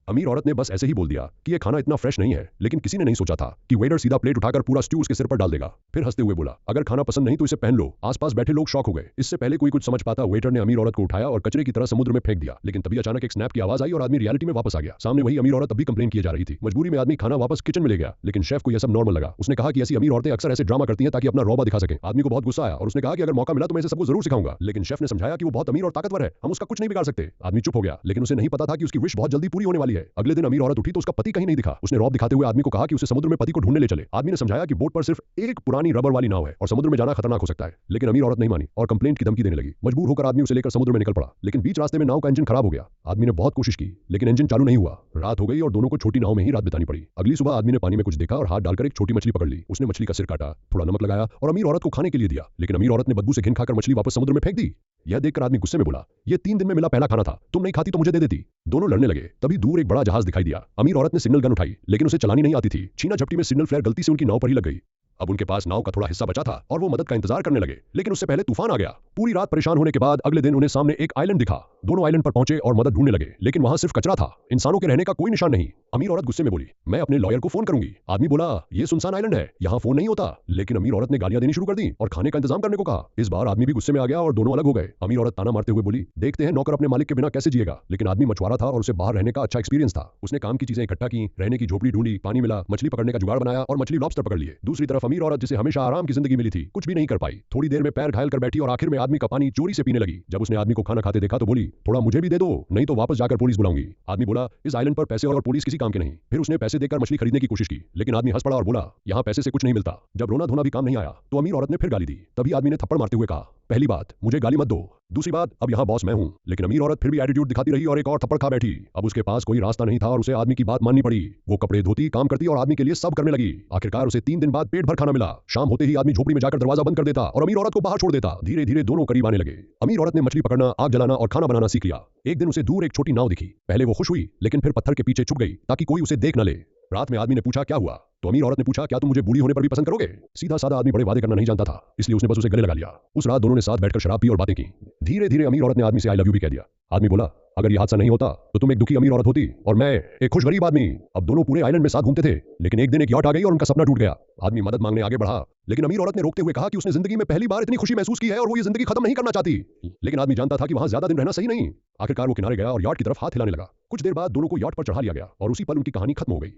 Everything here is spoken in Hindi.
अमीर औरत ने बस ऐसे ही बोल दिया कि ये खाना इतना फ्रेश नहीं है, लेकिन किसी ने नहीं सोचा था कि वेटर सीधा प्लेट उठाकर पूरा स्ट्यू उसके सिर पर डाल देगा। फिर हंसते हुए बोला, अगर खाना पसंद नहीं तो इसे पहन लो। आसपास बैठे लोग शॉक हो गए। इससे पहले कोई कुछ समझ पाता, वेटर ने अमीर औरत को उठाया और कचरे की तरह समुद्र में फेंक दिया। लेकिन तभी अचानक एक स्नैप की आवाज आई और आदमी रियलिटी में वापस आ गया। सामने वही अमीर औरत अभी कंप्लेन किए जा रही थी। मजबूरी में आदमी खाना वापस किचन में ले गया, लेकिन शेफ को यह सब नॉर्मल लगा। उसने कहा कि ऐसी अमीर औरतें अक्सर ऐसे ड्रामा करती हैं ताकि अपना रौबा दिखा सकें। आदमी को बहुत गुस्सा आया और उसने कहा कि अगर मौका मिला तो मैं इसे सबको जरूर सिखाऊंगा। लेकिन शेफ ने समझाया कि वो बहुत अमीर और ताकतवर है, हम उसका कुछ नहीं बिगाड़ सकते। आदमी चुप हो गया, लेकिन उसे नहीं पता था कि उसकी विश बहुत जल्दी पूरी होने वाली है। अगले दिन अमीर औरत उठी तो उसका पति कहीं नहीं दिखा। उसने रौब दिखाते हुए आदमी को कहा कि उसे समुद्र में पति को ढूंढने ले चले। आदमी ने समझाया कि बोट पर सिर्फ एक पुरानी रबर वाली नाव है और समुद्र में जाना खतरनाक हो सकता है। लेकिन अमीर औरत नहीं मानी और कंप्लेंट की धमकी देने लगी। मजबूर होकर आदमी उसे लेकर समुद्र में निकल पड़ा, लेकिन बीच रास्ते में नाव का इंजन खराब हो गया। आदमी ने बहुत कोशिश की, लेकिन इंजन चालू नहीं हुआ। रात हो गई और दोनों को छोटी नाव में ही रात बितानी पड़ी। अगली सुबह आदमी ने पानी में कुछ देखा और हाथ डालकर एक छोटी मछली पकड़ ली। उसने मछली का सिर काटा, थोड़ा नमक लगाया और अमीर औरत को खाने के लिए दिया। लेकिन अमीर औरत ने बदबू से घिन खाकर मछली वापस समुद्र में फेंक दी। यह देखकर आदमी गुस्से में बोला, ये 3 दिन में मिला पहला खाना था, तुम नहीं खाती तो मुझे दे देती। दोनों लड़ने लगे। तभी दूर एक बड़ा जहाज दिखाई दिया। अमीर औरत ने सिग्नल गन उठाई, लेकिन उसे चलानी नहीं आती थी। छीना झपटी में सिग्नल फ्लेयर गलती से उनकी नाव पर ही लग गई। अब उनके पास नाव का थोड़ा हिस्सा बचा था और वो मदद का इंतजार करने लगे, लेकिन उससे पहले तूफान आ गया। पूरी रात परेशान होने के बाद अगले दिन उन्हें सामने एक आइलैंड दिखा। दोनों आइलैंड पर पहुंचे और मदद ढूंढने लगे, लेकिन वहां सिर्फ कचरा था, इंसानों के रहने का कोई निशान नहीं। अमीर औरत गुस्से में बोली, मैं अपने लॉयर को फोन करूंगी। आदमी बोला, ये सुनसान आइलैंड है, यहाँ फोन नहीं होता। लेकिन अमीर औरत ने गालियां देनी शुरू कर दी और खाने का इंतजाम करने को कहा। इस बार आदमी भी गुस्से में आ गया और दोनों अलग हो गए। अमीर औरत ताना मारते हुए बोली, देखते हैं नौकर अपने मालिक के बिना कैसे जिएगा। लेकिन आदमी मछुआरा था और उसे बाहर रहने का अच्छा एक्सपीरियंस था। उसने काम की चीजें इकट्ठा की, रहने की झोपड़ी ढूंढी, पानी मिला, मछली पकड़ने का जुगाड़ बनाया और मछली लॉबस्टर पकड़ लिए। दूसरी तरफ अमीर औरत, जिसे हमेशा आराम की जिंदगी मिली थी, कुछ भी नहीं कर पाई। थोड़ी देर में पैर घायल कर बैठी और आखिर में आदमी का पानी चोरी से पीने लगी। जब उसने आदमी को खाना खाते देखा तो बोली, थोड़ा मुझे भी दे दो, नहीं तो वापस जाकर पुलिस बुलाऊंगी। आदमी बोला, इस आइलैंड पर पैसे और पुलिस किसी काम के नहीं। फिर उसने पैसे देकर मछली खरीदने की कोशिश की, लेकिन आदमी हंस पड़ा और बोला, यहाँ पैसे से कुछ नहीं मिलता। जब रोना धोना भी काम नहीं आया तो अमीर औरत ने फिर गाली दी। तभी आदमी ने थप्पड़ मारते हुए कहा, पहली बात, मुझे गाली मत दो। दूसरी बात, अब यहाँ बॉस मैं हूँ। लेकिन अमीर औरत फिर भी एटीट्यूड दिखाती रही और एक और थप्पड़ खा बैठी। अब उसके पास कोई रास्ता नहीं था और उसे आदमी की बात माननी पड़ी। वो कपड़े धोती, काम करती और आदमी के लिए सब करने लगी। आखिरकार उसे 3 दिन बाद पेट भर खाना मिला। शाम होते ही आदमी झोपड़ी में जाकर दरवाजा बंद कर देता और अमीर औरत को बाहर छोड़ देता। धीरे धीरे दोनों करीब आने लगे। अमीर औरत ने मछली पकड़ना, आग जलाना और खाना बनाना सीख लिया। एक दिन उसे दूर एक छोटी नाव दिखी। पहले वो खुश हुई, लेकिन फिर पत्थर के पीछे छुप गई ताकि कोई उसे देख न ले। रात में आदमी ने पूछा, क्या हुआ? तो अमीर औरत ने पूछा, क्या तुम मुझे बूढ़ी होने पर भी पसंद करोगे? सीधा साधा आदमी बड़े वादे करना नहीं जानता था, इसलिए उसने बस उसे गले लगा लिया। उस रात दोनों ने साथ बैठकर शराब पी और बातें की। धीरे धीरे अमीर औरत ने आदमी से आई लव यू भी कह दिया। आदमी बोला, अगर यह हादसा नहीं होता तो तुम एक दुखी अमीर औरत होती और मैं एक खुश गरीब आदमी। अब दोनों पूरे आइलैंड में साथ घूमते थे, लेकिन एक दिन एक यॉट आ गई और उनका सपना टूट गया। आदमी मदद मांगने आगे बढ़ा, लेकिन अमीर औरत ने रोकते हुए कहा कि उसने जिंदगी में पहली बार इतनी खुशी महसूस की है और वो ये जिंदगी खत्म नहीं करना चाहती। लेकिन आदमी जानता था कि वहां ज्यादा दिन रहना सही नहीं। आखिरकार वो किनारे गया और यॉट की तरफ हाथ हिलाने लगा। कुछ देर बाद दोनों को यॉट पर चढ़ा लिया गया और उसी पल उनकी कहानी खत्म हो गई।